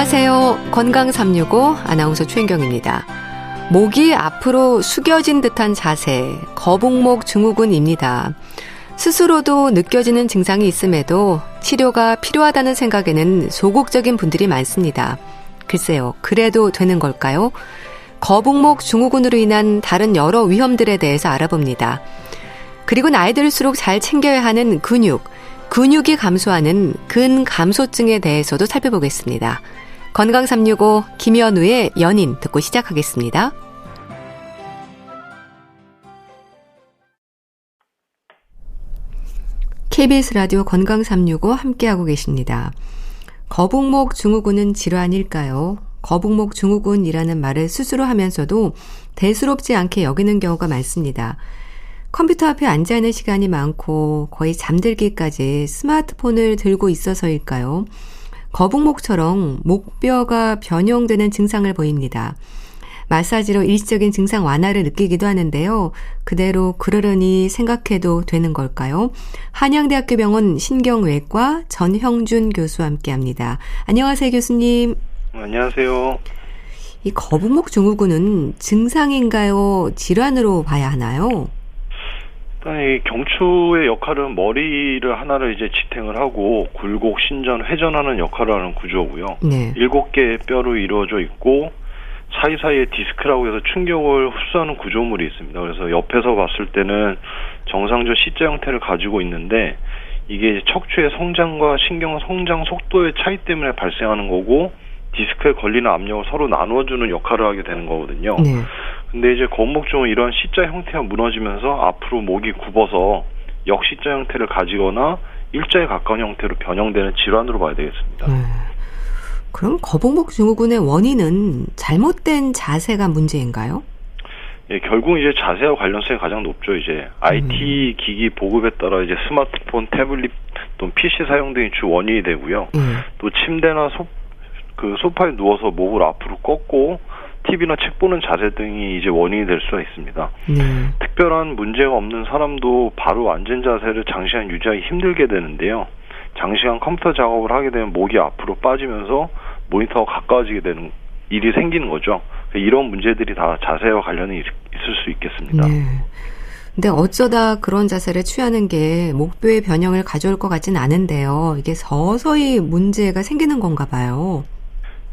안녕하세요. 건강 365 아나운서 최인경입니다. 목이 앞으로 숙여진 듯한 자세, 거북목 증후군입니다. 스스로도 느껴지는 증상이 있음에도 치료가 필요하다는 생각에는 소극적인 분들이 많습니다. 글쎄요, 그래도 되는 걸까요? 거북목 증후군으로 인한 다른 여러 위험들에 대해서 알아봅니다. 그리고 나이 들수록 잘 챙겨야 하는 근육이 감소하는 근감소증에 대해서도 살펴보겠습니다. 건강 365 김현우의 연인 듣고 시작하겠습니다. KBS 라디오 건강 365 함께하고 계십니다. 거북목 증후군은 질환일까요? 거북목 증후군이라는 말을 스스로 하면서도 대수롭지 않게 여기는 경우가 많습니다. 컴퓨터 앞에 앉아있는 시간이 많고 거의 잠들기까지 스마트폰을 들고 있어서일까요? 거북목처럼 목뼈가 변형되는 증상을 보입니다. 마사지로 일시적인 증상 완화를 느끼기도 하는데요. 그대로 그러려니 생각해도 되는 걸까요? 한양대학교 병원 신경외과 전형준 교수와 함께합니다. 안녕하세요, 교수님. 안녕하세요. 이 거북목 증후군은 증상인가요? 질환으로 봐야 하나요? 일단 이 경추의 역할은 머리를 하나를 이제 지탱을 하고 굴곡, 신전, 회전하는 역할을 하는 구조고요. 네. 7개의 뼈로 이루어져 있고 사이사이에 디스크라고 해서 충격을 흡수하는 구조물이 있습니다. 그래서 옆에서 봤을 때는 정상적 C자 형태를 가지고 있는데 이게 척추의 성장과 신경 성장 속도의 차이 때문에 발생하는 거고 디스크에 걸리는 압력을 서로 나누어주는 역할을 하게 되는 거거든요. 네. 근데 이제 거북목증은 이런 C자 형태가 무너지면서 앞으로 목이 굽어서 역C자 형태를 가지거나 일자에 가까운 형태로 변형되는 질환으로 봐야 되겠습니다. 그럼 거북목 증후군의 원인은 잘못된 자세가 문제인가요? 예, 결국 이제 자세와 관련성이 가장 높죠. 이제 IT 기기 보급에 따라 이제 스마트폰, 태블릿, 또 PC 사용 등이 주 원인이 되고요. 또 침대나 소파에 누워서 목을 앞으로 꺾고 TV나 책 보는 자세 등이 이제 원인이 될 수가 있습니다. 특별한 문제가 없는 사람도 바로 앉은 자세를 장시간 유지하기 힘들게 되는데요. 장시간 컴퓨터 작업을 하게 되면 목이 앞으로 빠지면서 모니터와 가까워지게 되는 일이 생기는 거죠. 이런 문제들이 다 자세와 관련이 있을 수 있겠습니다. 네. 근데 어쩌다 그런 자세를 취하는 게 목뼈의 변형을 가져올 것 같진 않은데요. 이게 서서히 문제가 생기는 건가 봐요.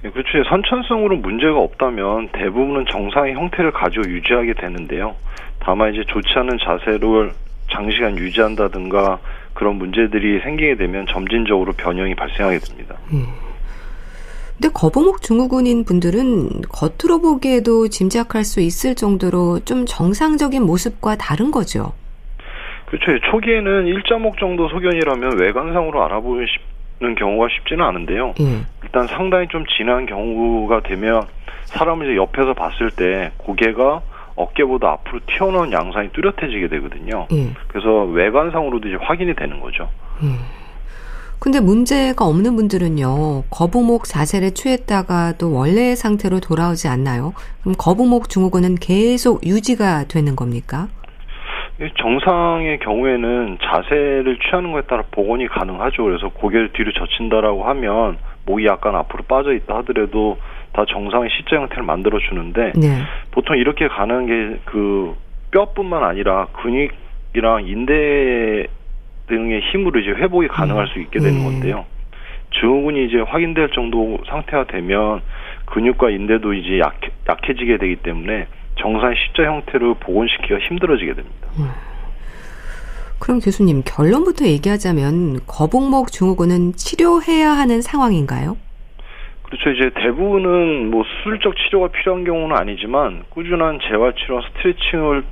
네, 그렇죠. 선천성으로 문제가 없다면 대부분은 정상의 형태를 가지고 유지하게 되는데요. 다만 이제 좋지 않은 자세를 장시간 유지한다든가 그런 문제들이 생기게 되면 점진적으로 변형이 발생하게 됩니다. 근데 거북목 증후군인 분들은 겉으로 보기에도 짐작할 수 있을 정도로 좀 정상적인 모습과 다른 거죠. 그렇죠. 초기에는 1자목 정도 소견이라면 외관상으로 알아보는 경우가 쉽지는 않은데요. 일단 상당히 좀 진한 경우가 되면 사람을 이제 옆에서 봤을 때 고개가 어깨보다 앞으로 튀어나온 양상이 뚜렷해지게 되거든요. 그래서 외관상으로도 이제 확인이 되는 거죠. 근데 문제가 없는 분들은요, 거북목 자세를 취했다가도 원래의 상태로 돌아오지 않나요? 그럼 거북목 증후군은 계속 유지가 되는 겁니까? 정상의 경우에는 자세를 취하는 것에 따라 복원이 가능하죠. 그래서 고개를 뒤로 젖힌다라고 하면 목이 약간 앞으로 빠져 있다 하더라도 다 정상의 C자 형태를 만들어 주는데 보통 이렇게 가는 게 그 뼈뿐만 아니라 근육이랑 인대 등의 힘으로 이제 회복이 가능할 수 있게 되는 건데요. 증후군이 이제 확인될 정도 상태가 되면 근육과 인대도 이제 약해지게 되기 때문에 정상의 C자 형태로 복원시키기가 힘들어지게 됩니다. 그럼 교수님, 결론부터 얘기하자면 거북목 증후군은 치료해야 하는 상황인가요? 그렇죠. 이제 대부분은 뭐 수술적 치료가 필요한 경우는 아니지만 꾸준한 재활치료, 스트레칭을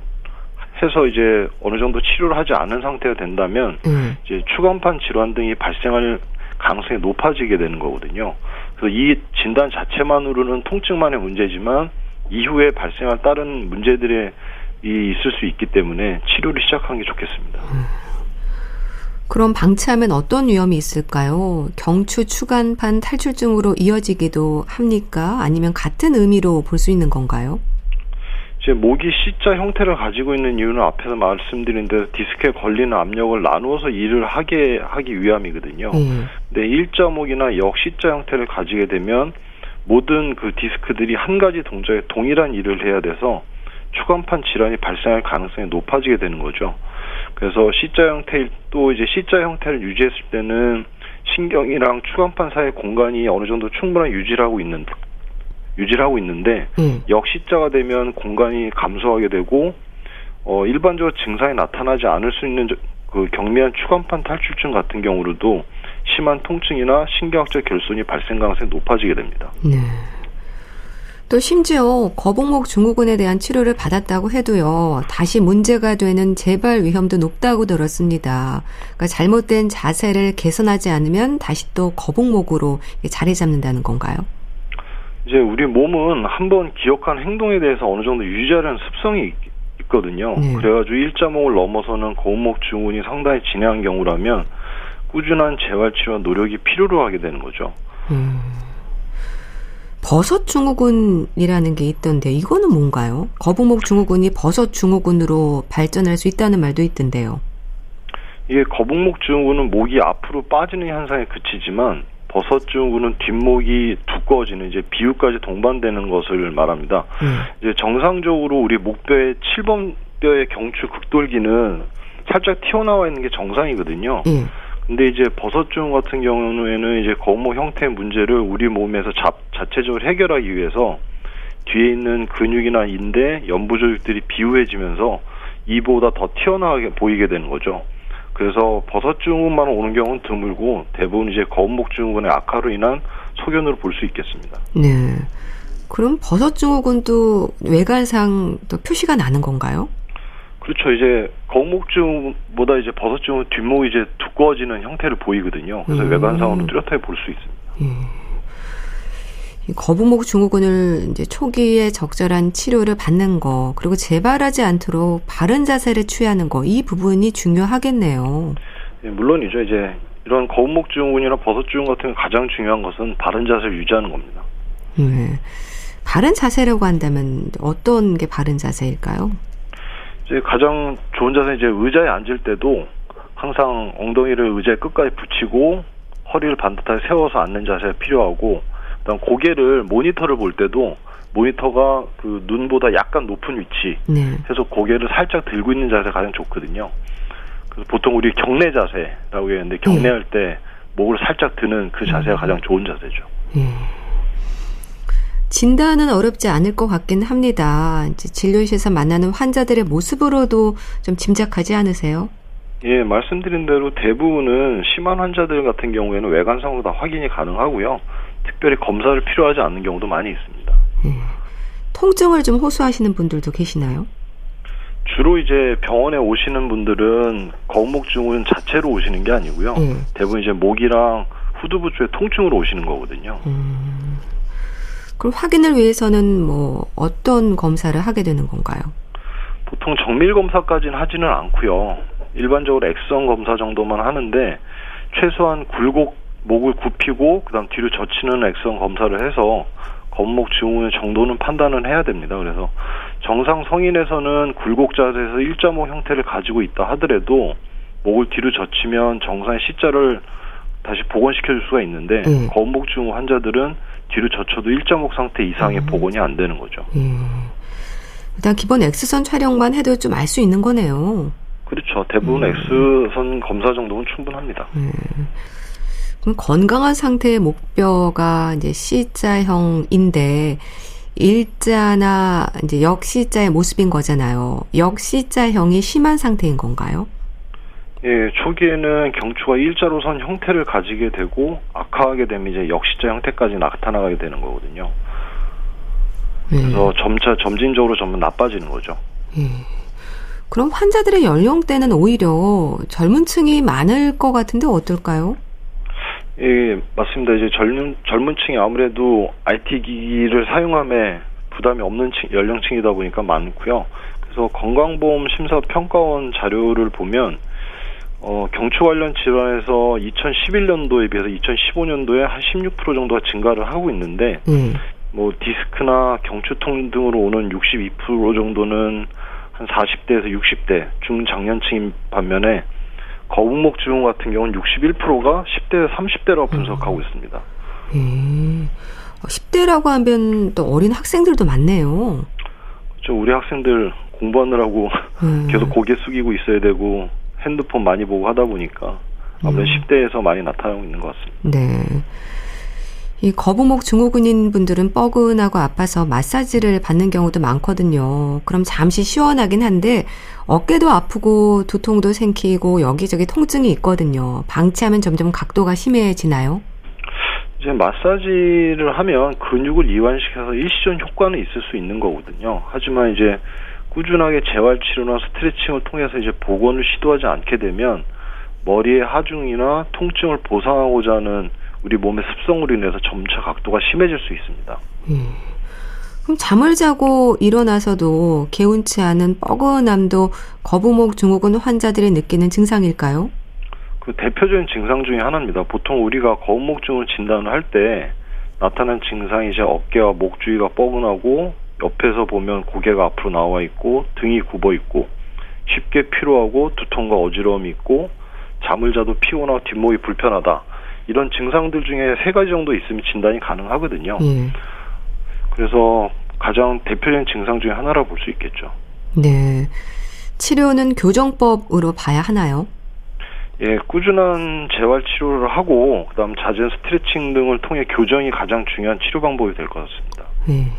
해서 이제 어느 정도 치료를 하지 않은 상태가 된다면 이제 추간판 질환 등이 발생할 가능성이 높아지게 되는 거거든요. 그래서 이 진단 자체만으로는 통증만의 문제지만 이후에 발생할 다른 문제들이 있을 수 있기 때문에 치료를 시작하는 게 좋겠습니다. 그럼 방치하면 어떤 위험이 있을까요? 경추 추간판 탈출증으로 이어지기도 합니까? 아니면 같은 의미로 볼 수 있는 건가요? 이제 목이 C자 형태를 가지고 있는 이유는 앞에서 말씀드린 대로 디스크에 걸리는 압력을 나누어서 일을 하기 위함이거든요. 근데 일자목이나 역C자 형태를 가지게 되면 모든 그 디스크들이 한 가지 동작에 동일한 일을 해야 돼서 추간판 질환이 발생할 가능성이 높아지게 되는 거죠. 그래서 C자 형태, 또 이제 C자 형태를 유지했을 때는 신경이랑 추간판 사이의 공간이 어느 정도 충분한 유지를 하고 있는데 역C자가 되면 공간이 감소하게 되고 일반적으로 증상이 나타나지 않을 수 있는 그 경미한 추간판 탈출증 같은 경우로도 심한 통증이나 신경학적 결손이 발생 가능성이 높아지게 됩니다. 네. 또 심지어 거북목 증후군에 대한 치료를 받았다고 해도요, 다시 문제가 되는 재발 위험도 높다고 들었습니다. 그러니까 잘못된 자세를 개선하지 않으면 다시 또 거북목으로 자리 잡는다는 건가요? 이제 우리 몸은 한번 기억한 행동에 대해서 어느 정도 유지하려는 습성이 있거든요. 네. 그래가지고 일자목을 넘어서는 거북목 증후군이 상당히 진행한 경우라면 꾸준한 재활치료와 노력이 필요로 하게 되는 거죠. 버섯 증후군이라는 게 있던데 이거는 뭔가요? 거북목 증후군이 버섯 증후군으로 발전할 수 있다는 말도 있던데요. 이게 거북목 증후군은 목이 앞으로 빠지는 현상에 그치지만 버섯 증후군은 뒷목이 두꺼워지는 이제 비유까지 동반되는 것을 말합니다. 이제 정상적으로 우리 목뼈의 7번 뼈의 경추 극돌기는 살짝 튀어나와 있는 게 정상이거든요. 근데 이제 버섯 증후군 같은 경우에는 이제 거북목 형태의 문제를 우리 몸에서 자체적으로 해결하기 위해서 뒤에 있는 근육이나 인대, 연부 조직들이 비우해지면서 이보다 더 튀어나오게 보이게 되는 거죠. 그래서 버섯 증후군만 오는 경우는 드물고 대부분 이제 거북목 증후군의 악화로 인한 소견으로 볼 수 있겠습니다. 네. 그럼 버섯 증후군도 외관상 또 표시가 나는 건가요? 그렇죠. 이제 거북목 증후군보다 이제 버섯 증후군 뒷목이 이제 두꺼워지는 형태를 보이거든요. 그래서 외관상으로 뚜렷하게 볼 수 있습니다. 이 거북목 증후군을 이제 초기에 적절한 치료를 받는 거, 그리고 재발하지 않도록 바른 자세를 취하는 거, 이 부분이 중요하겠네요. 네, 물론이죠. 이제 이런 거북목 증후군이나 버섯 증후군 같은 가장 중요한 것은 바른 자세를 유지하는 겁니다. 네. 바른 자세라고 한다면 어떤 게 바른 자세일까요? 이제 가장 좋은 자세는 이제 의자에 앉을 때도 항상 엉덩이를 의자에 끝까지 붙이고 허리를 반듯하게 세워서 앉는 자세가 필요하고, 그다음 고개를 모니터를 볼 때도 모니터가 그 눈보다 약간 높은 위치 해서 고개를 살짝 들고 있는 자세가 가장 좋거든요. 그래서 보통 우리 경례 자세라고 했는데 경례할 때 목을 살짝 드는 그 자세가 가장 좋은 자세죠. 진단은 어렵지 않을 것 같긴 합니다. 이제 진료실에서 만나는 환자들의 모습으로도 좀 짐작하지 않으세요? 예, 말씀드린 대로 대부분은 심한 환자들 같은 경우에는 외관상으로 다 확인이 가능하고요. 특별히 검사를 필요하지 않는 경우도 많이 있습니다. 통증을 좀 호소하시는 분들도 계시나요? 주로 이제 병원에 오시는 분들은 거북목 증후군 자체로 오시는 게 아니고요. 대부분 이제 목이랑 후두부 쪽에 통증으로 오시는 거거든요. 그럼 확인을 위해서는 뭐 어떤 검사를 하게 되는 건가요? 보통 정밀 검사까지는 하지는 않고요. 일반적으로 엑스선 검사 정도만 하는데 최소한 목을 굽히고 그다음 뒤로 젖히는 엑스선 검사를 해서 거북목 증후군의 정도는 판단을 해야 됩니다. 그래서 정상 성인에서는 굴곡 자세에서 일자목 형태를 가지고 있다 하더라도 목을 뒤로 젖히면 정상의 C자를 다시 복원시켜줄 수가 있는데 거북목 증후 환자들은 뒤로 젖혀도 일자목 상태 이상의 복원이 안 되는 거죠. 일단 기본 엑스선 촬영만 해도 좀 알 수 있는 거네요. 그렇죠. 대부분 엑스선 검사 정도는 충분합니다. 그럼 건강한 상태의 목뼈가 이제 C자형인데 일자나 이제 역C자의 모습인 거잖아요. 역C자형이 심한 상태인 건가요? 예, 초기에는 경추가 일자로선 형태를 가지게 되고 악화하게 되면 이제 역C자 형태까지 나타나게 되는 거거든요. 그래서 점진적으로 점점 나빠지는 거죠. 그럼 환자들의 연령대는 오히려 젊은 층이 많을 것 같은데 어떨까요? 예, 맞습니다. 이제 젊은 층이 아무래도 IT 기기를 사용함에 부담이 없는 연령층이다 보니까 많고요. 그래서 건강보험 심사평가원 자료를 보면 경추 관련 질환에서 2011년도에 비해서 2015년도에 한 16% 정도가 증가를 하고 있는데 뭐 디스크나 경추통 등으로 오는 62% 정도는 한 40대에서 60대 중장년층인 반면에 거북목 증후군 같은 경우는 61%가 10대에서 30대라고 분석하고 있습니다. 10대라고 하면 또 어린 학생들도 많네요. 그렇죠. 우리 학생들 공부하느라고 계속 고개 숙이고 있어야 되고 핸드폰 많이 보고 하다 보니까 아무래도 10대에서 많이 나타나고 있는 것 같습니다. 네. 이 거북목 증후군인 분들은 뻐근하고 아파서 마사지를 받는 경우도 많거든요. 그럼 잠시 시원하긴 한데 어깨도 아프고 두통도 생기고 여기저기 통증이 있거든요. 방치하면 점점 각도가 심해지나요? 이제 마사지를 하면 근육을 이완시켜서 일시적 효과는 있을 수 있는 거거든요. 하지만 이제 꾸준하게 재활치료나 스트레칭을 통해서 이제 복원을 시도하지 않게 되면 머리의 하중이나 통증을 보상하고자 하는 우리 몸의 습성으로 인해서 점차 각도가 심해질 수 있습니다. 그럼 잠을 자고 일어나서도 개운치 않은 뻐근함도 거북목 증후군 환자들이 느끼는 증상일까요? 그 대표적인 증상 중에 하나입니다. 보통 우리가 거북목 증후군 진단을 할 때 나타난 증상이 이제 어깨와 목 주위가 뻐근하고 옆에서 보면 고개가 앞으로 나와 있고 등이 굽어 있고 쉽게 피로하고 두통과 어지러움이 있고 잠을 자도 피곤하고 뒷목이 불편하다. 이런 증상들 중에 3가지 정도 있으면 진단이 가능하거든요. 그래서 가장 대표적인 증상 중에 하나라고 볼 수 있겠죠. 네. 치료는 교정법으로 봐야 하나요? 예, 꾸준한 재활치료를 하고 그다음 잦은 스트레칭 등을 통해 교정이 가장 중요한 치료 방법이 될 것 같습니다. 네.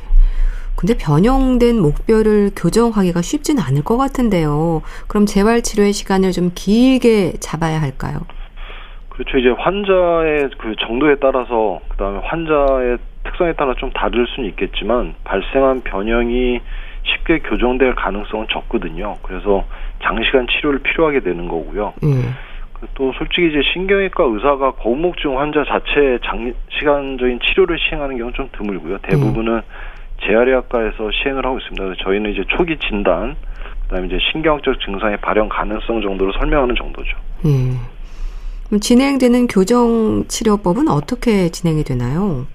근데 변형된 목뼈를 교정하기가 쉽지는 않을 것 같은데요. 그럼 재활치료의 시간을 좀 길게 잡아야 할까요? 그렇죠. 이제 환자의 그 정도에 따라서 그다음에 환자의 특성에 따라 좀 다를 수는 있겠지만 발생한 변형이 쉽게 교정될 가능성은 적거든요. 그래서 장시간 치료를 필요하게 되는 거고요. 또 솔직히 이제 신경외과 의사가 거북목증 환자 자체의 장시간적인 치료를 시행하는 경우는 좀 드물고요. 대부분은 재활의학과에서 시행을 하고 있습니다. 그래서 저희는 이제 초기 진단, 그다음에 이제 신경학적 증상의 발현 가능성 정도로 설명하는 정도죠. 그럼 진행되는 교정치료법은 어떻게 진행이 되나요?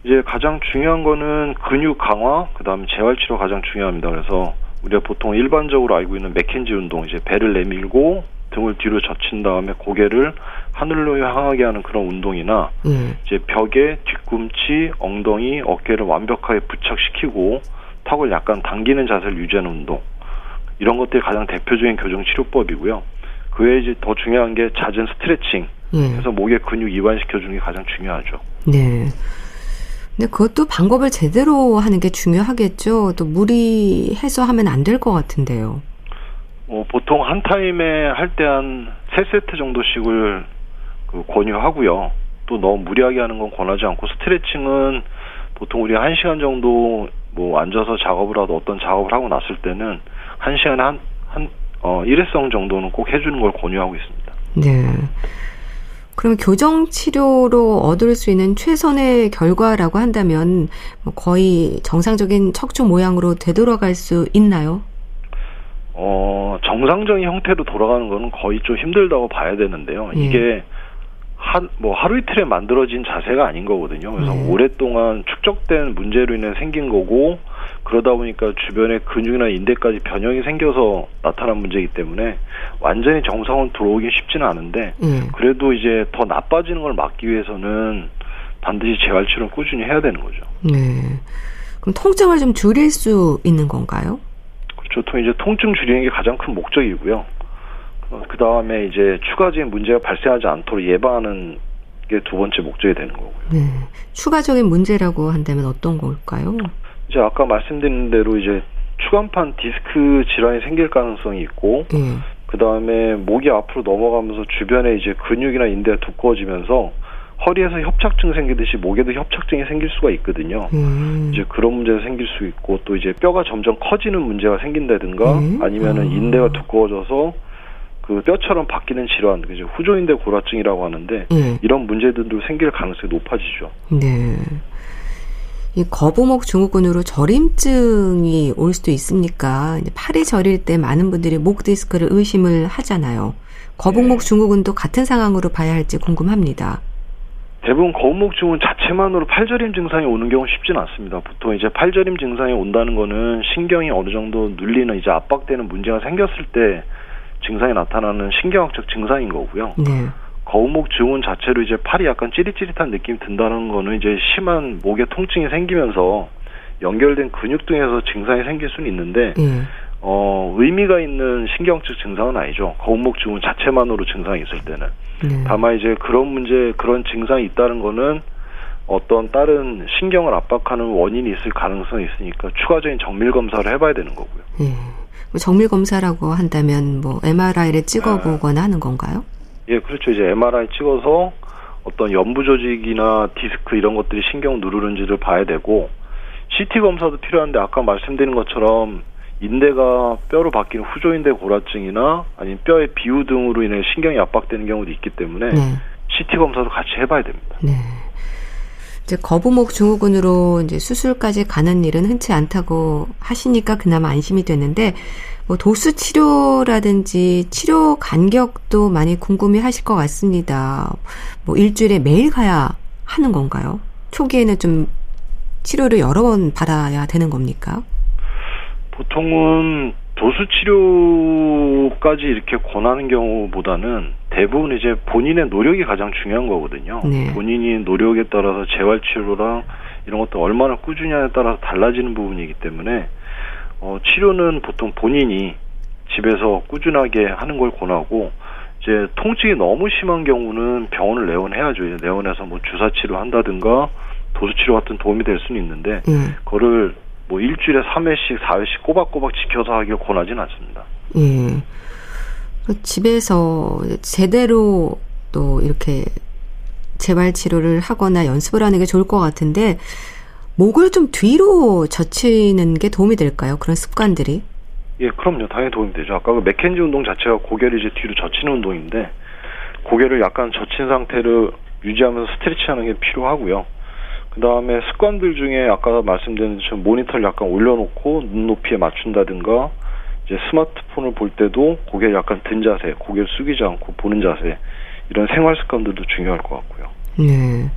이제 가장 중요한 거는 근육 강화, 그다음에 재활치료 가장 중요합니다. 그래서 우리가 보통 일반적으로 알고 있는 맥켄지 운동, 이제 배를 내밀고 등을 뒤로 젖힌 다음에 고개를 하늘로 향하게 하는 그런 운동이나 이제 벽에 뒤꿈치, 엉덩이, 어깨를 완벽하게 부착시키고 턱을 약간 당기는 자세를 유지하는 운동, 이런 것들이 가장 대표적인 교정치료법이고요. 그 외에 이제 더 중요한 게 잦은 스트레칭, 그래서 목의 근육 이완시켜주는 게 가장 중요하죠. 네. 근데 그것도 방법을 제대로 하는 게 중요하겠죠. 또 무리해서 하면 안 될 것 같은데요. 보통 한 타임에 할 때 한 3세트 정도씩을 권유하고요. 또 너무 무리하게 하는 건 권하지 않고, 스트레칭은 보통 우리 1시간 정도 앉아서 작업을 하도 어떤 작업을 하고 났을 때는 1시간에 일회성 정도는 꼭 해주는 걸 권유하고 있습니다. 네. 그럼 교정치료로 얻을 수 있는 최선의 결과라고 한다면 거의 정상적인 척추 모양으로 되돌아갈 수 있나요? 정상적인 형태로 돌아가는 거는 거의 좀 힘들다고 봐야 되는데요. 이게 하루 이틀에 만들어진 자세가 아닌 거거든요. 그래서 오랫동안 축적된 문제로 인해 생긴 거고, 그러다 보니까 주변에 근육이나 인대까지 변형이 생겨서 나타난 문제이기 때문에 완전히 정상으로 들어오긴 쉽지는 않은데, 그래도 이제 더 나빠지는 걸 막기 위해서는 반드시 재활치료를 꾸준히 해야 되는 거죠. 네. 그럼 통증을 좀 줄일 수 있는 건가요? 그렇죠. 이제 통증 줄이는 게 가장 큰 목적이고요. 그 다음에 이제 추가적인 문제가 발생하지 않도록 예방하는 게 2번째 목적이 되는 거고요. 네. 추가적인 문제라고 한다면 어떤 걸까요? 이제 아까 말씀드린 대로 이제 추간판 디스크 질환이 생길 가능성이 있고, 그 다음에 목이 앞으로 넘어가면서 주변에 이제 근육이나 인대가 두꺼워지면서 허리에서 협착증 생기듯이 목에도 협착증이 생길 수가 있거든요. 이제 그런 문제가 생길 수 있고, 또 이제 뼈가 점점 커지는 문제가 생긴다든가, 아니면은 인대가 두꺼워져서 그 뼈처럼 바뀌는 질환, 그죠? 후조인대 골화증이라고 하는데, 이런 문제들도 생길 가능성이 높아지죠. 네. 이 거북목 증후군으로 저림증이 올 수도 있습니까? 팔이 저릴 때 많은 분들이 목 디스크를 의심을 하잖아요. 거북목 증후군도 같은 상황으로 봐야 할지 궁금합니다. 대부분 거북목 증후군 자체만으로 팔저림 증상이 오는 경우는 쉽지는 않습니다. 보통 이제 팔저림 증상이 온다는 거는 신경이 어느 정도 눌리는, 이제 압박되는 문제가 생겼을 때 증상이 나타나는 신경학적 증상인 거고요. 거북목 증후군 자체로 이제 팔이 약간 찌릿찌릿한 느낌이 든다는 거는 이제 심한 목에 통증이 생기면서 연결된 근육 등에서 증상이 생길 수는 있는데 의미가 있는 신경적 증상은 아니죠. 거북목 증후군 자체만으로 증상이 있을 때는. 다만 이제 그런 증상이 있다는 거는 어떤 다른 신경을 압박하는 원인이 있을 가능성이 있으니까 추가적인 정밀 검사를 해봐야 되는 거고요. 정밀 검사라고 한다면 뭐 MRI를 찍어보거나 하는 건가요? 예, 그렇죠. 이제 MRI 찍어서 어떤 연부 조직이나 디스크 이런 것들이 신경 누르는지를 봐야 되고 CT 검사도 필요한데 아까 말씀드린 것처럼 인대가 뼈로 바뀌는 후조인대 골화증이나 아니면 뼈의 비우 등으로 인해 신경이 압박되는 경우도 있기 때문에 CT 검사도 같이 해봐야 됩니다. 네. 이제 거북목 증후군으로 이제 수술까지 가는 일은 흔치 않다고 하시니까 그나마 안심이 되는데 뭐 도수 치료라든지 치료 간격도 많이 궁금해하실 것 같습니다. 뭐 일주일에 매일 가야 하는 건가요? 초기에는 좀 치료를 여러 번 받아야 되는 겁니까? 보통은 도수 치료까지 이렇게 권하는 경우보다는 대부분 이제 본인의 노력이 가장 중요한 거거든요. 본인이 노력에 따라서 재활 치료랑 이런 것도 얼마나 꾸준히냐에 따라서 달라지는 부분이기 때문에 치료는 보통 본인이 집에서 꾸준하게 하는 걸 권하고 이제 통증이 너무 심한 경우는 병원을 내원해야죠. 이제 내원해서 뭐 주사 치료한다든가 도수 치료 같은 도움이 될 수는 있는데 그거를 뭐 일주일에 3회씩 4회씩 꼬박꼬박 지켜서 하길 권하진 않습니다. 집에서 제대로 또 이렇게 재활 치료를 하거나 연습을 하는 게 좋을 것 같은데 목을 좀 뒤로 젖히는 게 도움이 될까요? 그런 습관들이? 예, 그럼요. 당연히 도움이 되죠. 아까 그 맥켄지 운동 자체가 고개를 이제 뒤로 젖히는 운동인데 고개를 약간 젖힌 상태를 유지하면서 스트레치하는 게 필요하고요. 그 다음에 습관들 중에 아까 말씀드린 것처럼 모니터를 약간 올려놓고 눈높이에 맞춘다든가 이제 스마트폰을 볼 때도 고개를 약간 든 자세, 고개를 숙이지 않고 보는 자세 이런 생활 습관들도 중요할 것 같고요. 네.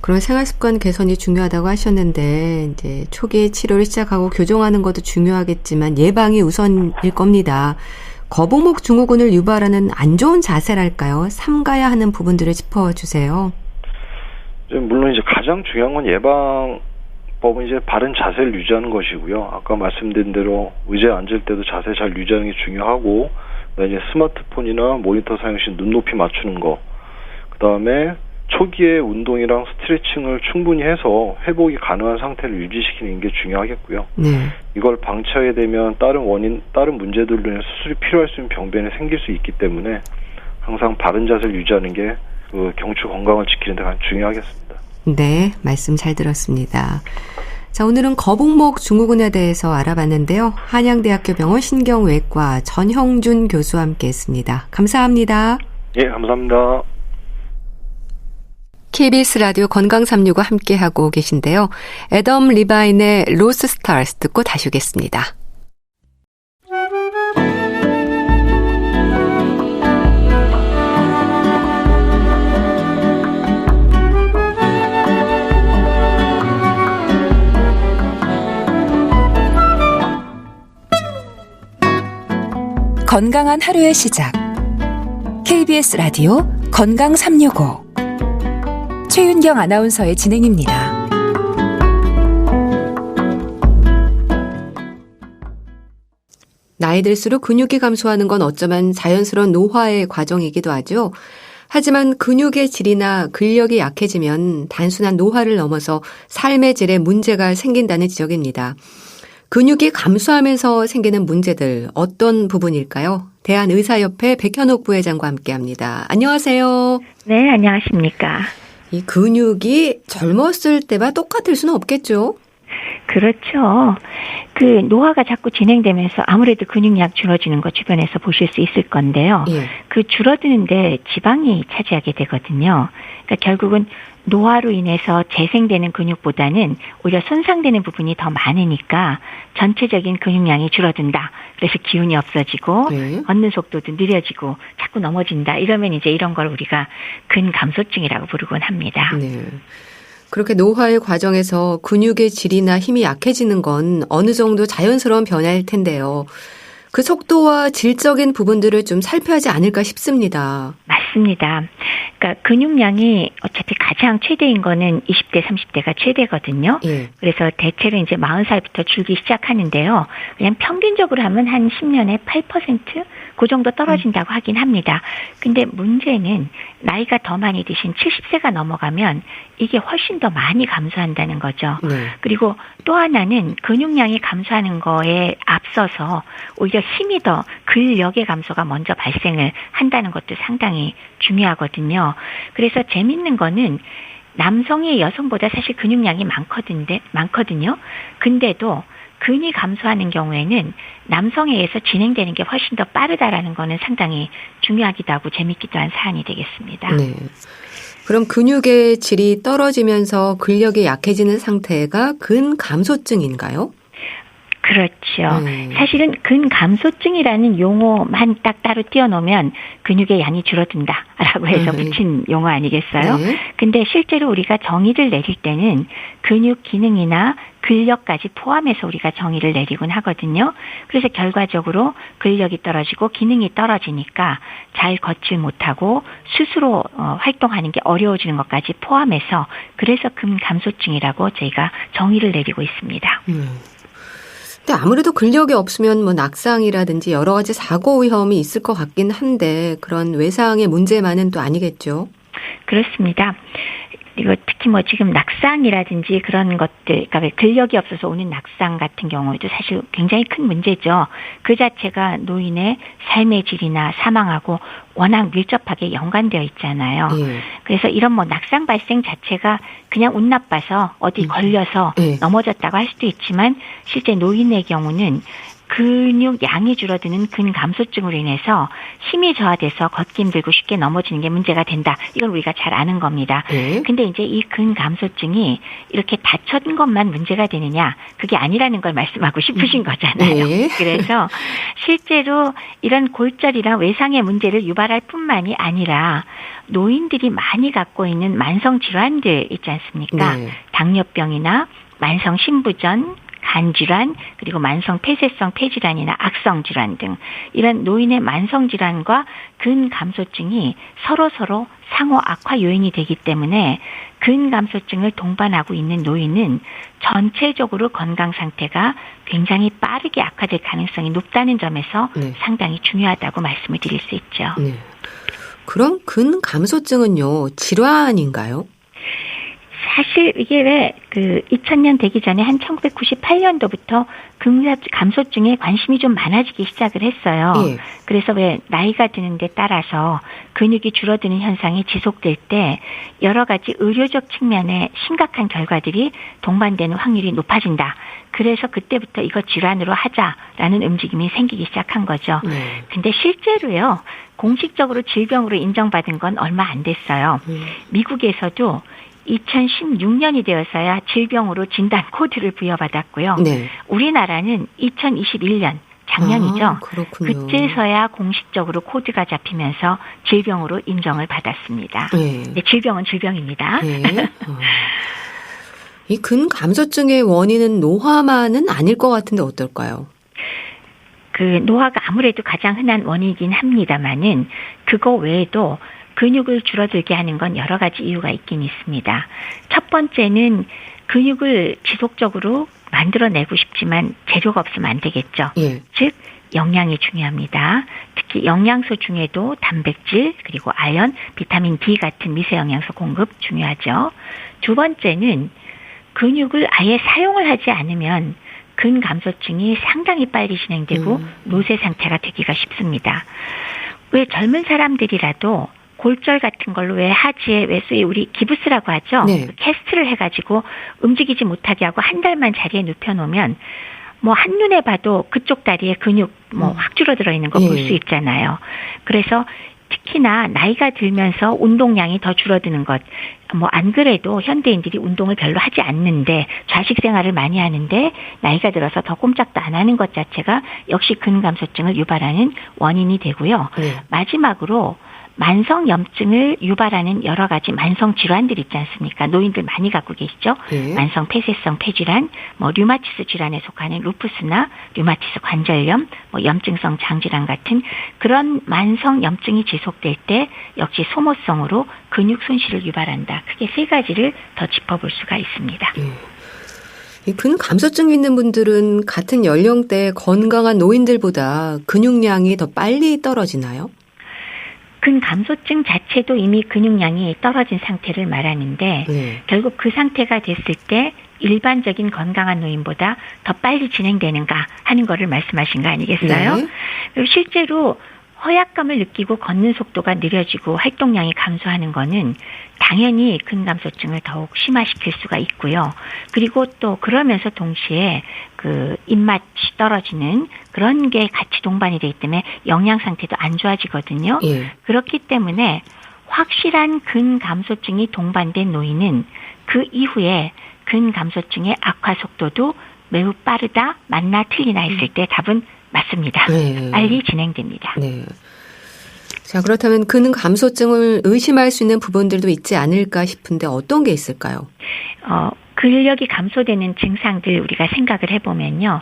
그런 생활 습관 개선이 중요하다고 하셨는데 이제 초기에 치료를 시작하고 교정하는 것도 중요하겠지만 예방이 우선일 겁니다. 거북목 증후군을 유발하는 안 좋은 자세랄까요? 삼가야 하는 부분들을 짚어주세요. 물론 이제 가장 중요한 건 예방법은 이제 바른 자세를 유지하는 것이고요. 아까 말씀드린 대로 의자에 앉을 때도 자세 잘 유지하는 게 중요하고, 이제 스마트폰이나 모니터 사용 시 눈높이 맞추는 거, 그 다음에 초기에 운동이랑 스트레칭을 충분히 해서 회복이 가능한 상태를 유지시키는 게 중요하겠고요. 이걸 방치하게 되면 다른 문제들로 인해 수술이 필요할 수 있는 병변이 생길 수 있기 때문에 항상 바른 자세를 유지하는 게 그 경추 건강을 지키는 데 가장 중요하겠습니다. 네, 말씀 잘 들었습니다. 자, 오늘은 거북목 증후군에 대해서 알아봤는데요. 한양대학교 병원 신경외과 전형준 교수와 함께했습니다. 감사합니다. 예, 감사합니다. KBS 라디오 건강365 함께하고 계신데요. 애덤 리바인의 로스 스타즈 듣고 다시 오겠습니다. 건강한 하루의 시작. KBS 라디오 건강365 최윤경 아나운서의 진행입니다. 나이 들수록 근육이 감소하는 건 어쩌면 자연스러운 노화의 과정이기도 하죠. 하지만 근육의 질이나 근력이 약해지면 단순한 노화를 넘어서 삶의 질에 문제가 생긴다는 지적입니다. 근육이 감소하면서 생기는 문제들 어떤 부분일까요? 대한의사협회 백현옥 부회장과 함께합니다. 안녕하세요. 네, 안녕하십니까. 이 근육이 젊었을 때와 똑같을 수는 없겠죠? 그렇죠. 그 노화가 자꾸 진행되면서 아무래도 근육량 줄어지는 거 주변에서 보실 수 있을 건데요. 그 줄어드는데 지방이 차지하게 되거든요. 그러니까 결국은 노화로 인해서 재생되는 근육보다는 오히려 손상되는 부분이 더 많으니까 전체적인 근육량이 줄어든다. 그래서 기운이 없어지고 걷는 속도도 느려지고 자꾸 넘어진다. 이러면 이제 이런 걸 우리가 근감소증이라고 부르곤 합니다. 네. 그렇게 노화의 과정에서 근육의 질이나 힘이 약해지는 건 어느 정도 자연스러운 변화일 텐데요. 그 속도와 질적인 부분들을 좀 살펴야 하지 않을까 싶습니다. 맞습니다. 맞습니다. 그러니까 근육량이 어차피 가장 최대인 거는 20대, 30대가 최대거든요. 예. 그래서 대체로 이제 40살부터 줄기 시작하는데요. 그냥 평균적으로 하면 한 10년에 8%? 그 정도 떨어진다고 하긴 합니다. 근데 문제는 나이가 더 많이 드신 70세가 넘어가면 이게 훨씬 더 많이 감소한다는 거죠. 네. 그리고 또 하나는 근육량이 감소하는 거에 앞서서 오히려 힘이 더 근력의 감소가 먼저 발생을 한다는 것도 상당히 중요하거든요. 그래서 재밌는 거는 남성이 여성보다 사실 근육량이 많거든요. 근데도 근이 감소하는 경우에는 남성에 의해서 진행되는 게 훨씬 더 빠르다라는 거는 상당히 중요하기도 하고 재밌기도 한 사안이 되겠습니다. 네. 그럼 근육의 질이 떨어지면서 근력이 약해지는 상태가 근감소증인가요? 그렇죠. 사실은 근감소증이라는 용어만 딱 따로 띄워놓으면 근육의 양이 줄어든다라고 해서 붙인 용어 아니겠어요? 네. 근데 실제로 우리가 정의를 내릴 때는 근육 기능이나 근력까지 포함해서 우리가 정의를 내리곤 하거든요. 그래서 결과적으로 근력이 떨어지고 기능이 떨어지니까 잘 걷질 못하고 스스로 활동하는 게 어려워지는 것까지 포함해서 그래서 근감소증이라고 저희가 정의를 내리고 있습니다. 근데 아무래도 근력이 없으면 뭐 낙상이라든지 여러 가지 사고 위험이 있을 것 같긴 한데 그런 외상의 문제만은 또 아니겠죠? 그렇습니다. 그리고 특히 뭐 지금 낙상이라든지 그런 것들, 그러니까 근력이 없어서 오는 낙상 같은 경우에도 사실 굉장히 큰 문제죠. 그 자체가 노인의 삶의 질이나 사망하고 워낙 밀접하게 연관되어 있잖아요. 그래서 이런 뭐 낙상 발생 자체가 그냥 운 나빠서 어디 걸려서 넘어졌다고 할 수도 있지만 실제 노인의 경우는 근육 양이 줄어드는 근감소증으로 인해서 힘이 저하돼서 걷기 힘들고 쉽게 넘어지는 게 문제가 된다. 이건 우리가 잘 아는 겁니다. 근데 이제 이 근감소증이 이렇게 다쳤던 것만 문제가 되느냐? 그게 아니라는 걸 말씀하고 싶으신 거잖아요. 그래서 실제로 이런 골절이나 외상의 문제를 유발할 뿐만이 아니라 노인들이 많이 갖고 있는 만성 질환들 있지 않습니까? 당뇨병이나 만성 신부전, 간질환, 그리고 만성 폐쇄성 폐질환이나 악성 질환 등 이런 노인의 만성 질환과 근감소증이 서로 상호 악화 요인이 되기 때문에 근감소증을 동반하고 있는 노인은 전체적으로 건강 상태가 굉장히 빠르게 악화될 가능성이 높다는 점에서 상당히 중요하다고 말씀을 드릴 수 있죠. 그럼 근감소증은요, 질환인가요? 사실 이게 왜 2000년 되기 전에 한 1998년도부터 근감소증에 관심이 좀 많아지기 시작을 했어요. 그래서 왜 나이가 드는 데 따라서 근육이 줄어드는 현상이 지속될 때 여러 가지 의료적 측면에 심각한 결과들이 동반되는 확률이 높아진다. 그래서 그때부터 이거 질환으로 하자라는 움직임이 생기기 시작한 거죠. 근데 실제로요, 공식적으로 질병으로 인정받은 건 얼마 안 됐어요. 미국에서도 2016년이 되어서야 질병으로 진단 코드를 부여받았고요. 우리나라는 2021년 작년이죠. 그렇군요. 그때서야 공식적으로 코드가 잡히면서 질병으로 인정을 받았습니다. 네, 질병은 질병입니다. 이 근감소증의 원인은 노화만은 아닐 것 같은데 어떨까요? 노화가 아무래도 가장 흔한 원인이긴 합니다만은 그거 외에도 근육을 줄어들게 하는 건 여러 가지 이유가 있긴 있습니다. 첫 번째는 근육을 지속적으로 만들어내고 싶지만 재료가 없으면 안 되겠죠. 즉 영양이 중요합니다. 특히 영양소 중에도 단백질, 그리고 아연, 비타민 D 같은 미세 영양소 공급 중요하죠. 두 번째는 근육을 아예 사용을 하지 않으면 근감소증이 상당히 빨리 진행되고 노쇠 상태가 되기가 쉽습니다. 왜 젊은 사람들이라도 골절 같은 걸로 왜 하지에 왜 소위 우리 기부스라고 하죠. 캐스트를 해가지고 움직이지 못하게 하고 한 달만 자리에 눕혀놓으면 뭐 한눈에 봐도 그쪽 다리에 근육 확 줄어들어 있는 거 볼 수 있잖아요. 그래서 특히나 나이가 들면서 운동량이 더 줄어드는 것. 뭐 안 그래도 현대인들이 운동을 별로 하지 않는데 좌식 생활을 많이 하는데 나이가 들어서 더 꼼짝도 안 하는 것 자체가 역시 근감소증을 유발하는 원인이 되고요. 마지막으로 만성염증을 유발하는 여러 가지 만성질환들 있지 않습니까? 노인들 많이 갖고 계시죠? 예. 만성폐쇄성 폐질환, 류마티스 질환에 속하는 루푸스나 류마티스 관절염, 염증성 장질환 같은 그런 만성염증이 지속될 때 역시 소모성으로 근육 손실을 유발한다. 크게 세 가지를 더 짚어볼 수가 있습니다. 이 근육 감소증 있는 분들은 같은 연령대 건강한 노인들보다 근육량이 더 빨리 떨어지나요? 근감소증 자체도 이미 근육량이 떨어진 상태를 말하는데 결국 그 상태가 됐을 때 일반적인 건강한 노인보다 더 빨리 진행되는가 하는 거를 말씀하신 거 아니겠어요? 네. 그리고 실제로 허약감을 느끼고 걷는 속도가 느려지고 활동량이 감소하는 거는 당연히 근감소증을 더욱 심화시킬 수가 있고요. 그리고 또 그러면서 동시에 그 입맛이 떨어지는 그런 게 같이 동반이 되기 때문에 영양 상태도 안 좋아지거든요. 그렇기 때문에 확실한 근감소증이 동반된 노인은 그 이후에 근감소증의 악화 속도도 매우 빠르다, 맞나 틀리나 했을 때 답은 맞습니다. 빨리 진행됩니다. 네. 자, 그렇다면 근육 감소증을 의심할 수 있는 부분들도 있지 않을까 싶은데 어떤 게 있을까요? 근력이 감소되는 증상들 우리가 생각을 해보면요.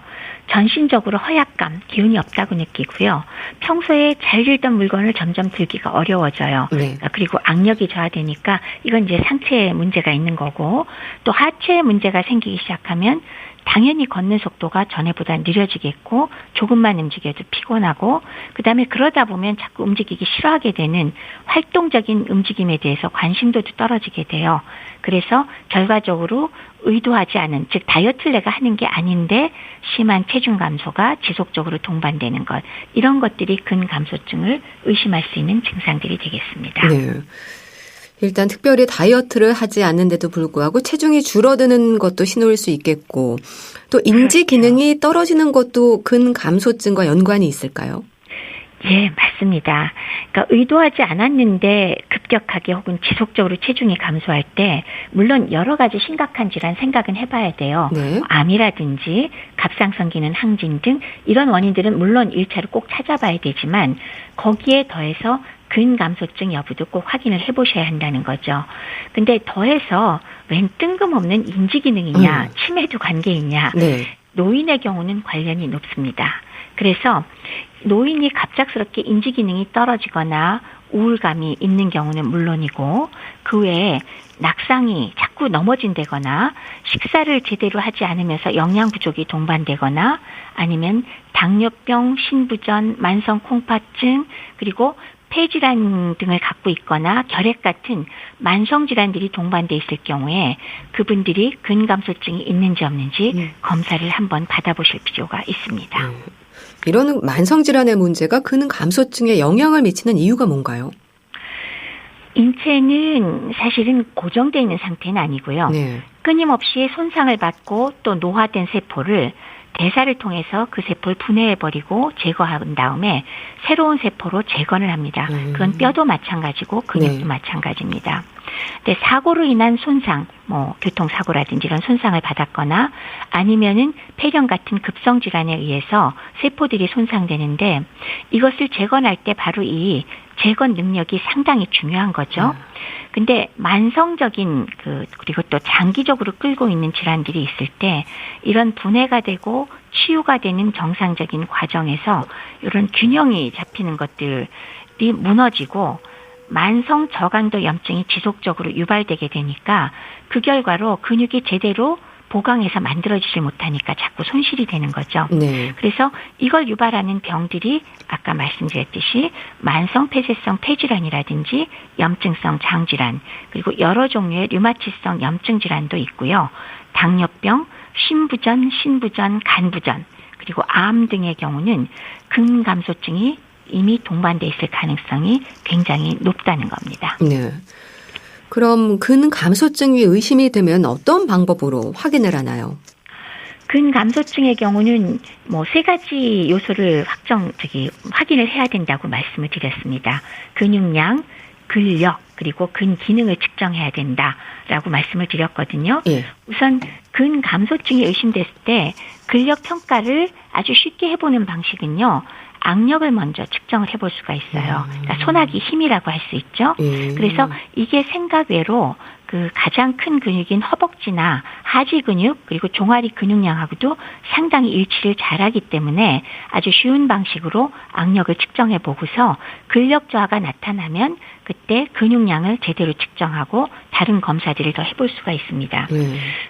전신적으로 허약감, 기운이 없다고 느끼고요. 평소에 잘 들던 물건을 점점 들기가 어려워져요. 네. 그리고 악력이 저하되니까 이건 이제 상체에 문제가 있는 거고 또 하체에 문제가 생기기 시작하면 당연히 걷는 속도가 전에보다 느려지겠고 조금만 움직여도 피곤하고 그다음에 그러다 보면 자꾸 움직이기 싫어하게 되는 활동적인 움직임에 대해서 관심도도 떨어지게 돼요. 그래서 결과적으로 의도하지 않은 즉 다이어트를 내가 하는 게 아닌데 심한 체중 감소가 지속적으로 동반되는 것 이런 것들이 근감소증을 의심할 수 있는 증상들이 되겠습니다. 네. 일단 특별히 다이어트를 하지 않는데도 불구하고 체중이 줄어드는 것도 신호일 수 있겠고 또 인지 기능이 떨어지는 것도 근감소증과 연관이 있을까요? 예, 맞습니다. 그러니까 의도하지 않았는데 급격하게 혹은 지속적으로 체중이 감소할 때 물론 여러 가지 심각한 질환 생각은 해봐야 돼요. 네. 암이라든지 갑상선 기능 항진 등 이런 원인들은 물론 1차로 꼭 찾아봐야 되지만 거기에 더해서 근감소증 여부도 꼭 확인을 해보셔야 한다는 거죠. 근데 더해서 웬 뜬금없는 인지기능이냐 치매도 관계 있냐 네. 노인의 경우는 관련이 높습니다. 그래서 노인이 갑작스럽게 인지기능이 떨어지거나 우울감이 있는 경우는 물론이고 그 외에 낙상이 자꾸 넘어진다거나 식사를 제대로 하지 않으면서 영양 부족이 동반되거나 아니면 당뇨병, 신부전, 만성 콩팥증 그리고 폐질환 등을 갖고 있거나 결핵 같은 만성질환들이 동반돼 있을 경우에 그분들이 근감소증이 있는지 없는지 검사를 한번 받아보실 필요가 있습니다. 이런 만성질환의 문제가 근감소증에 영향을 미치는 이유가 뭔가요? 인체는 사실은 고정되어 있는 상태는 아니고요. 네. 끊임없이 손상을 받고 또 노화된 세포를 대사를 통해서 그 세포를 분해해버리고 제거한 다음에 새로운 세포로 재건을 합니다. 그건 뼈도 마찬가지고 근육도 네. 마찬가지입니다. 근데 사고로 인한 손상, 교통사고라든지 이런 손상을 받았거나 아니면은 폐렴 같은 급성 질환에 의해서 세포들이 손상되는데 이것을 재건할 때 바로 이 재건 능력이 상당히 중요한 거죠. 근데 만성적인 그리고 또 장기적으로 끌고 있는 질환들이 있을 때 이런 분해가 되고 치유가 되는 정상적인 과정에서 이런 균형이 잡히는 것들이 무너지고 만성 저강도 염증이 지속적으로 유발되게 되니까 그 결과로 근육이 제대로 보강해서 만들어지지 못하니까 자꾸 손실이 되는 거죠. 네. 그래서 이걸 유발하는 병들이 아까 말씀드렸듯이 만성 폐쇄성 폐질환이라든지 염증성 장질환 그리고 여러 종류의 류마티스성 염증 질환도 있고요. 당뇨병, 신부전, 간부전 그리고 암 등의 경우는 근감소증이 이미 동반돼 있을 가능성이 굉장히 높다는 겁니다. 네. 그럼 근감소증이 의심이 되면 어떤 방법으로 확인을 하나요? 근감소증의 경우는 세 가지 요소를 확인을 해야 된다고 말씀을 드렸습니다. 근육량, 근력, 그리고 근기능을 측정해야 된다라고 말씀을 드렸거든요. 예. 우선 근감소증이 의심됐을 때 근력 평가를 아주 쉽게 해보는 방식은요. 악력을 먼저 측정을 해볼 수가 있어요. 그러니까 손아귀 힘이라고 할 수 있죠. 그래서 이게 생각 외로 그 가장 큰 근육인 허벅지나 하지 근육 그리고 종아리 근육량하고도 상당히 일치를 잘하기 때문에 아주 쉬운 방식으로 악력을 측정해 보고서 근력 저하가 나타나면 그때 근육량을 제대로 측정하고 다른 검사들을 더 해볼 수가 있습니다.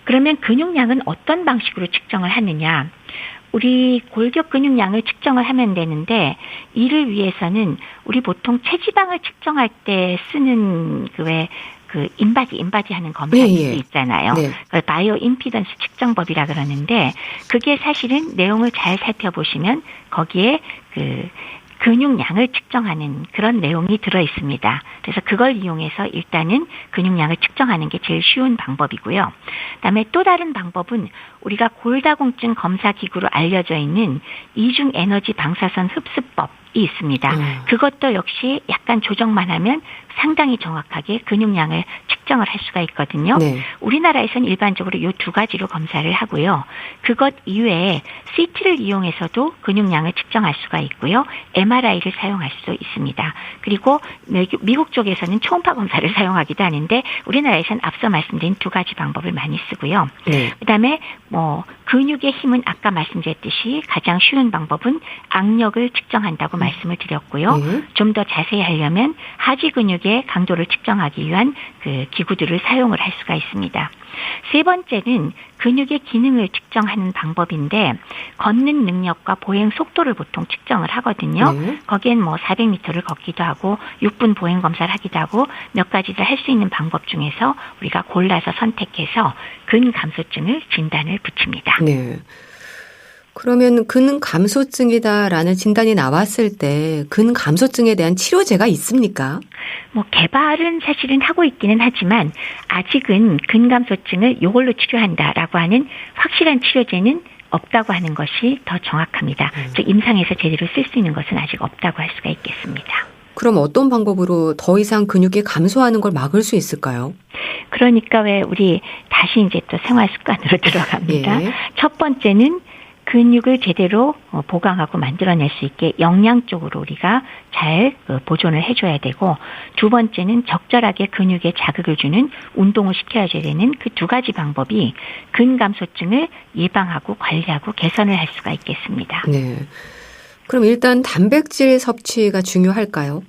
그러면 근육량은 어떤 방식으로 측정을 하느냐? 우리 골격 근육량을 측정을 하면 되는데 이를 위해서는 우리 보통 체지방을 측정할 때 쓰는 그 인바디 하는 검사들이 있잖아요. 네. 그걸 바이오 임피던스 측정법이라 그러는데 그게 사실은 내용을 잘 살펴보시면 거기에 그 근육량을 측정하는 그런 내용이 들어 있습니다. 그래서 그걸 이용해서 일단은 근육량을 측정하는 게 제일 쉬운 방법이고요. 그다음에 또 다른 방법은 우리가 골다공증 검사 기구로 알려져 있는 이중 에너지 방사선 흡수법이 있습니다. 그것도 역시 약간 조정만 하면 상당히 정확하게 근육량을 측정을 할 수가 있거든요. 네. 우리나라에서는 일반적으로 이 두 가지로 검사를 하고요. 그것 이외에 CT를 이용해서도 근육량을 측정할 수가 있고요. MRI를 사용할 수도 있습니다. 그리고 미국 쪽에서는 초음파 검사를 사용하기도 하는데 우리나라에서는 앞서 말씀드린 두 가지 방법을 많이 쓰고요. 네. 그다음에 근육의 힘은 아까 말씀드렸듯이 가장 쉬운 방법은 악력을 측정한다고 말씀을 드렸고요. 좀 더 자세히 하려면 하지 근육의 강도를 측정하기 위한 그 기구들을 사용을 할 수가 있습니다. 세 번째는 근육의 기능을 측정하는 방법인데 걷는 능력과 보행 속도를 보통 측정을 하거든요. 거기엔 400m를 걷기도 하고 6분 보행 검사를 하기도 하고 몇 가지를 할 수 있는 방법 중에서 우리가 골라서 선택해서 근감소증을 진단을 붙입니다. 네. 그러면 근감소증이다라는 진단이 나왔을 때 근감소증에 대한 치료제가 있습니까? 개발은 사실은 하고 있기는 하지만 아직은 근감소증을 이걸로 치료한다라고 하는 확실한 치료제는 없다고 하는 것이 더 정확합니다. 즉 임상에서 제대로 쓸 수 있는 것은 아직 없다고 할 수가 있겠습니다. 그럼 어떤 방법으로 더 이상 근육이 감소하는 걸 막을 수 있을까요? 그러니까 왜 우리 다시 이제 또 생활 습관으로 들어갑니다. 예. 첫 번째는 근육을 제대로 보강하고 만들어낼 수 있게 영양적으로 우리가 잘 보존을 해줘야 되고 두 번째는 적절하게 근육에 자극을 주는 운동을 시켜야 되는 그 두 가지 방법이 근감소증을 예방하고 관리하고 개선을 할 수가 있겠습니다. 네. 그럼 일단 단백질 섭취가 중요할까요?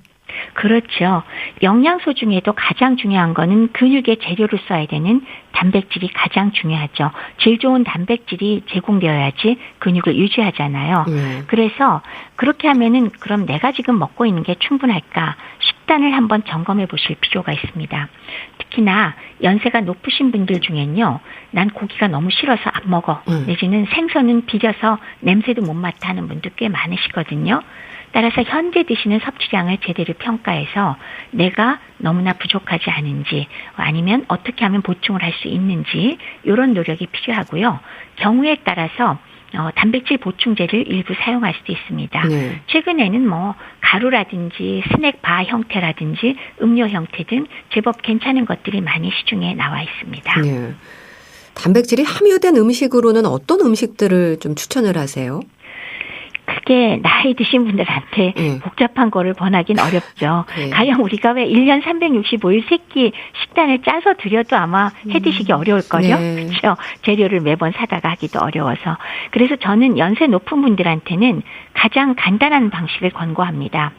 그렇죠. 영양소 중에도 가장 중요한 거는 근육의 재료로 써야 되는 단백질이 가장 중요하죠. 질 좋은 단백질이 제공되어야지 근육을 유지하잖아요. 그래서 그렇게 하면은 그럼 내가 지금 먹고 있는 게 충분할까? 식단을 한번 점검해 보실 필요가 있습니다. 특히나 연세가 높으신 분들 중엔요. 난 고기가 너무 싫어서 안 먹어. 내지는 생선은 비려서 냄새도 못 맡아 하는 분들 꽤 많으시거든요. 따라서 현재 드시는 섭취량을 제대로 평가해서 내가 너무나 부족하지 않은지 아니면 어떻게 하면 보충을 할 수 있는지 이런 노력이 필요하고요. 경우에 따라서 단백질 보충제를 일부 사용할 수도 있습니다. 네. 최근에는 가루라든지 스낵바 형태라든지 음료 형태 등 제법 괜찮은 것들이 많이 시중에 나와 있습니다. 네. 단백질이 함유된 음식으로는 어떤 음식들을 좀 추천을 하세요? 그게 나이 드신 분들한테 복잡한 거를 권하긴 어렵죠. 가령 우리가 왜 1년 365일 세끼 식단을 짜서 드려도 아마 해드시기 어려울걸요. 네. 그렇죠. 재료를 매번 사다가 하기도 어려워서. 그래서 저는 연세 높은 분들한테는 가장 간단한 방식을 권고합니다.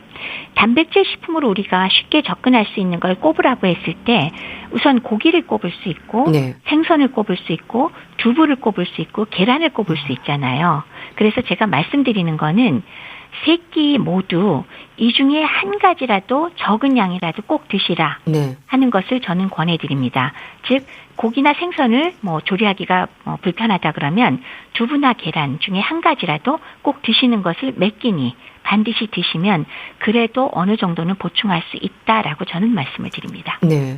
단백질 식품으로 우리가 쉽게 접근할 수 있는 걸 꼽으라고 했을 때 우선 고기를 꼽을 수 있고 생선을 꼽을 수 있고 두부를 꼽을 수 있고 계란을 꼽을 수 있잖아요. 그래서 제가 말씀드리는 거는 세 끼 모두 이 중에 한 가지라도 적은 양이라도 꼭 드시라 하는 것을 저는 권해드립니다. 즉 고기나 생선을 조리하기가 불편하다 그러면 두부나 계란 중에 한 가지라도 꼭 드시는 것을 몇 끼니 반드시 드시면 그래도 어느 정도는 보충할 수 있다라고 저는 말씀을 드립니다. 네.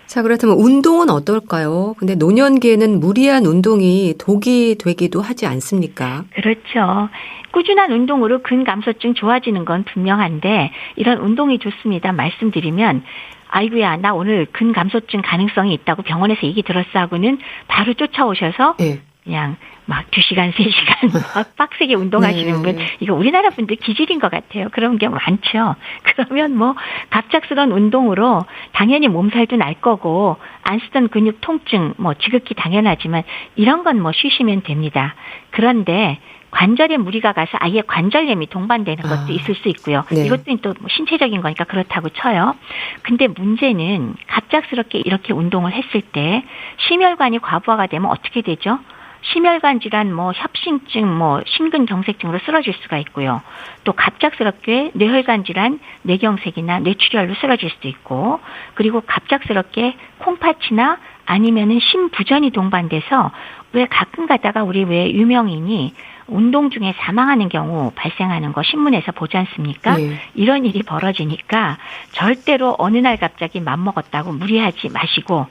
자, 그렇다면 운동은 어떨까요? 근데 노년기에는 무리한 운동이 독이 되기도 하지 않습니까? 그렇죠. 꾸준한 운동으로 근감소증 좋아지는 건 분명한데 이런 운동이 좋습니다. 말씀드리면 아이고야 나 오늘 근감소증 가능성이 있다고 병원에서 얘기 들었어 하고는 바로 쫓아오셔서 네. 그냥 막 2시간, 3시간 막 빡세게 운동하시는 분, 이거 우리나라 분들 기질인 것 같아요. 그런 경우 많죠. 그러면 뭐 갑작스러운 운동으로 당연히 몸살도 날 거고 안 쓰던 근육 통증, 뭐 지극히 당연하지만 이런 건 뭐 쉬시면 됩니다. 그런데 관절에 무리가 가서 아예 관절염이 동반되는 것도 있을 수 있고요. 네. 이것도 또 신체적인 거니까 그렇다고 쳐요. 근데 문제는 갑작스럽게 이렇게 운동을 했을 때 심혈관이 과부하가 되면 어떻게 되죠? 심혈관 질환, 뭐 협심증, 뭐 심근경색증으로 쓰러질 수가 있고요. 또 갑작스럽게 뇌혈관 질환, 뇌경색이나 뇌출혈로 쓰러질 수도 있고, 그리고 갑작스럽게 콩팥이나 아니면은 심부전이 동반돼서 왜 가끔 가다가 우리 왜 유명인이 운동 중에 사망하는 경우 발생하는 거 신문에서 보지 않습니까? 네. 이런 일이 벌어지니까 절대로 어느 날 갑자기 맘먹었다고 무리하지 마시고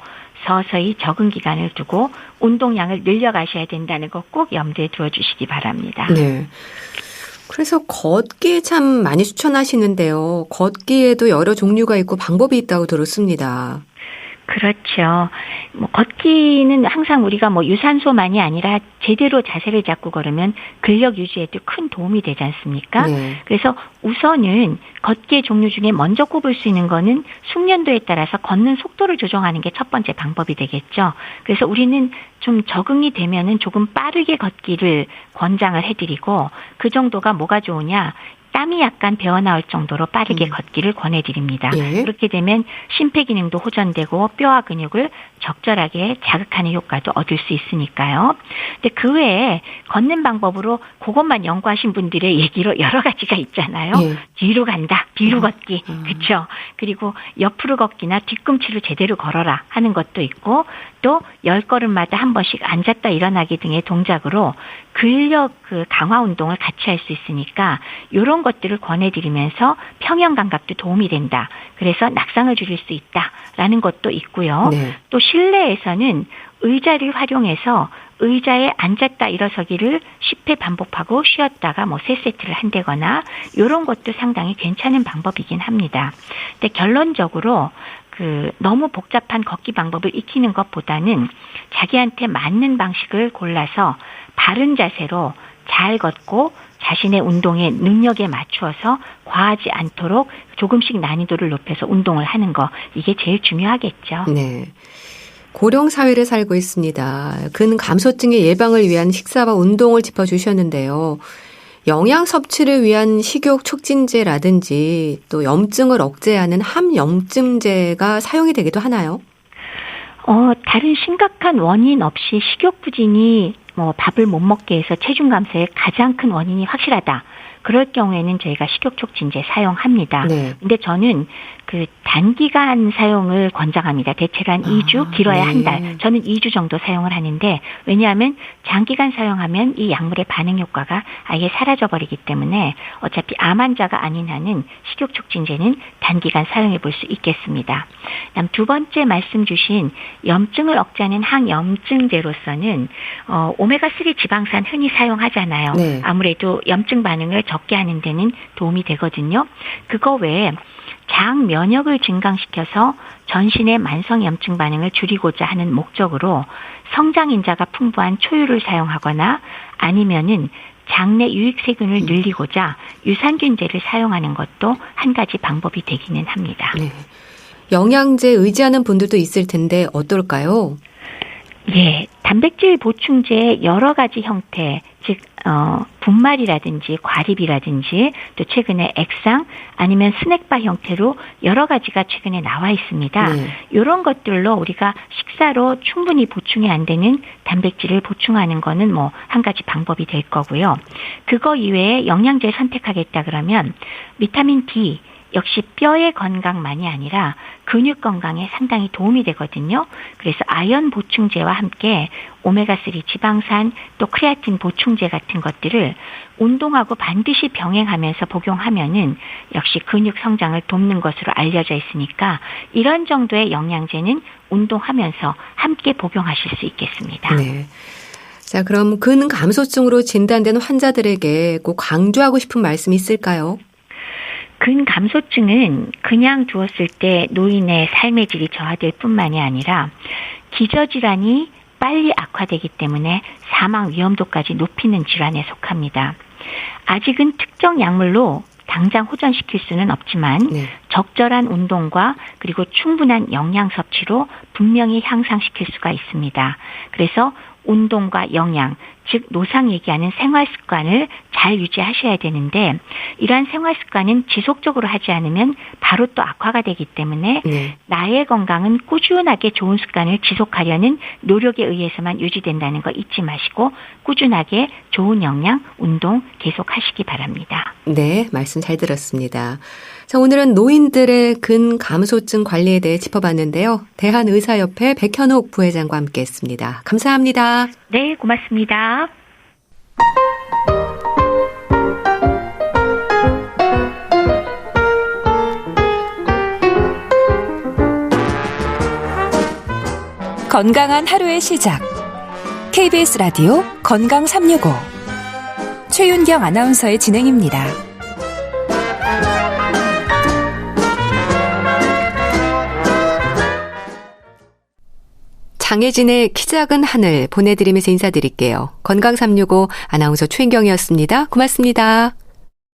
서서히 적응 기간을 두고 운동량을 늘려가셔야 된다는 거 꼭 염두에 두어주시기 바랍니다. 네. 그래서 걷기 참 많이 추천하시는데요. 걷기에도 여러 종류가 있고 방법이 있다고 들었습니다. 그렇죠. 뭐 걷기는 항상 우리가 뭐 유산소만이 아니라 제대로 자세를 잡고 걸으면 근력 유지에도 큰 도움이 되지 않습니까? 네. 그래서 우선은 걷기의 종류 중에 먼저 꼽을 수 있는 거는 숙련도에 따라서 걷는 속도를 조정하는 게 첫 번째 방법이 되겠죠. 그래서 우리는 좀 적응이 되면은 조금 빠르게 걷기를 권장을 해드리고 그 정도가 뭐가 좋으냐? 땀이 약간 배어나올 정도로 빠르게 걷기를 권해드립니다. 예. 그렇게 되면 심폐기능도 호전되고 뼈와 근육을 적절하게 자극하는 효과도 얻을 수 있으니까요. 근데 그 외에 걷는 방법으로 그것만 연구하신 분들의 얘기로 여러 가지가 있잖아요. 예. 뒤로 간다, 뒤로 걷기, 그렇죠. 그리고 옆으로 걷기나 뒤꿈치로 제대로 걸어라 하는 것도 있고 또 10걸음마다 한 번씩 앉았다 일어나기 등의 동작으로 근력 강화 운동을 같이 할 수 있으니까 이런 것들을 권해드리면서 평형 감각도 도움이 된다. 그래서 낙상을 줄일 수 있다라는 것도 있고요. 네. 또 실내에서는 의자를 활용해서 의자에 앉았다 일어서기를 10회 반복하고 쉬었다가 뭐 3세트를 한다거나 이런 것도 상당히 괜찮은 방법이긴 합니다. 근데 결론적으로 너무 복잡한 걷기 방법을 익히는 것보다는 자기한테 맞는 방식을 골라서 바른 자세로 잘 걷고 자신의 운동의 능력에 맞추어서 과하지 않도록 조금씩 난이도를 높여서 운동을 하는 거 이게 제일 중요하겠죠. 네. 고령 사회를 살고 있습니다. 근감소증의 예방을 위한 식사와 운동을 짚어주셨는데요. 영양 섭취를 위한 식욕 촉진제라든지 또 염증을 억제하는 함염증제가 사용이 되기도 하나요? 다른 심각한 원인 없이 식욕 부진이 뭐 밥을 못 먹게 해서 체중 감소의 가장 큰 원인이 확실하다. 그럴 경우에는 저희가 식욕촉진제 사용합니다. 네. 근데 저는 단기간 사용을 권장합니다. 대체로 한 2주, 길어야 한 달. 저는 2주 정도 사용을 하는데 왜냐하면 장기간 사용하면 이 약물의 반응 효과가 아예 사라져버리기 때문에 어차피 암 환자가 아닌 한은 식욕촉진제는 단기간 사용해 볼 수 있겠습니다. 다음 두 번째 말씀 주신 염증을 억제하는 항염증제로서는 오메가3 지방산 흔히 사용하잖아요. 네. 아무래도 염증 반응을 적게 하는 데는 도움이 되거든요. 그거 외에 장 면역을 증강시켜서 전신의 만성 염증 반응을 줄이고자 하는 목적으로 성장인자가 풍부한 초유를 사용하거나 아니면은 장내 유익세균을 늘리고자 유산균제를 사용하는 것도 한 가지 방법이 되기는 합니다. 네. 영양제 의지하는 분들도 있을 텐데 어떨까요? 예, 단백질 보충제의 여러 가지 형태, 즉 분말이라든지 과립이라든지 또 최근에 액상 아니면 스낵바 형태로 여러 가지가 최근에 나와 있습니다. 이런 것들로 우리가 식사로 충분히 보충이 안 되는 단백질을 보충하는 거는 뭐 한 가지 방법이 될 거고요. 그거 이외에 영양제 선택하겠다 그러면 비타민 D, 역시 뼈의 건강만이 아니라 근육 건강에 상당히 도움이 되거든요. 그래서 아연 보충제와 함께 오메가3 지방산 또 크레아틴 보충제 같은 것들을 운동하고 반드시 병행하면서 복용하면은 역시 근육 성장을 돕는 것으로 알려져 있으니까 이런 정도의 영양제는 운동하면서 함께 복용하실 수 있겠습니다. 네. 자, 그럼 근감소증으로 진단된 환자들에게 꼭 강조하고 싶은 말씀이 있을까요? 근감소증은 그냥 두었을 때 노인의 삶의 질이 저하될 뿐만이 아니라 기저질환이 빨리 악화되기 때문에 사망 위험도까지 높이는 질환에 속합니다. 아직은 특정 약물로 당장 호전시킬 수는 없지만 적절한 운동과 그리고 충분한 영양 섭취로 분명히 향상시킬 수가 있습니다. 그래서 운동과 영양, 즉 노상 얘기하는 생활 습관을 잘 유지하셔야 되는데 이러한 생활 습관은 지속적으로 하지 않으면 바로 또 악화가 되기 때문에 나의 건강은 꾸준하게 좋은 습관을 지속하려는 노력에 의해서만 유지된다는 거 잊지 마시고 꾸준하게 좋은 영양, 운동 계속하시기 바랍니다. 네, 말씀 잘 들었습니다. 자, 오늘은 노인들의 근감소증 관리에 대해 짚어봤는데요. 대한의사협회 백현옥 부회장과 함께했습니다. 감사합니다. 네, 고맙습니다. 건강한 하루의 시작. KBS 라디오 건강 365. 최윤경 아나운서의 진행입니다. 장혜진의 키 작은 하늘 보내드리면서 인사드릴게요. 건강 365 아나운서 최인경이었습니다. 고맙습니다.